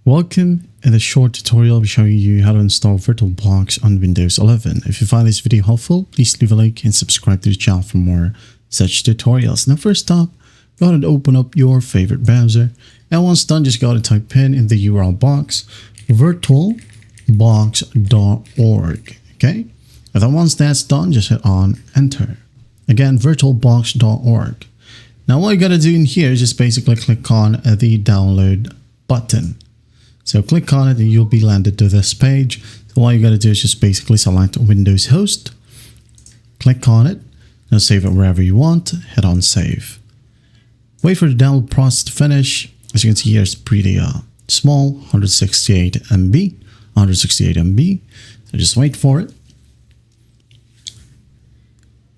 Welcome. In this short tutorial, I'll be showing you how to install VirtualBox on Windows 11. If you find this video helpful, please leave a like and subscribe to the channel for more such tutorials. Now first up, go ahead and open up your favorite browser. And once done, just go ahead and type in the URL box, virtualbox.org. Okay? And then once that's done, just hit on enter. Again, virtualbox.org. Now what you gotta do in here is just basically click on the download button. So click on it and you'll be landed to this page. So all you gotta do is just basically select Windows host, click on it, and save it wherever you want, hit on save. Wait for the download process to finish. As you can see here, it's pretty small, 168 MB, 168 MB. So just wait for it.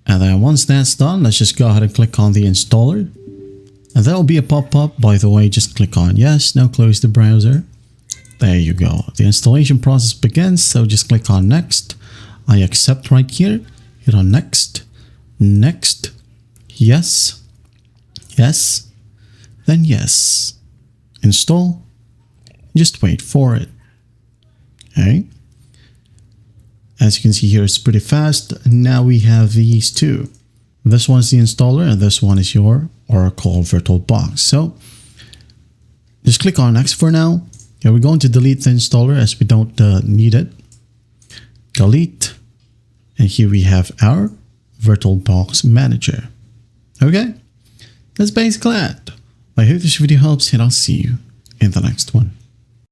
And then once that's done, let's just go ahead and click on the installer. And there'll be a pop-up. By the way, just click on yes. Now close the browser. There you go. The installation process begins. So just click on next. I accept right here. Hit on next. Next. Yes. Yes. Then yes. Install. Just wait for it. Okay. As you can see here, it's pretty fast. Now we have these two. This one's the installer and this one is your Oracle VirtualBox. So just click on next for now. Okay, we're going to delete the installer as we don't need it. Delete. And here we have our VirtualBox manager. Okay, that's basically it. I hope this video helps and I'll see you in the next one.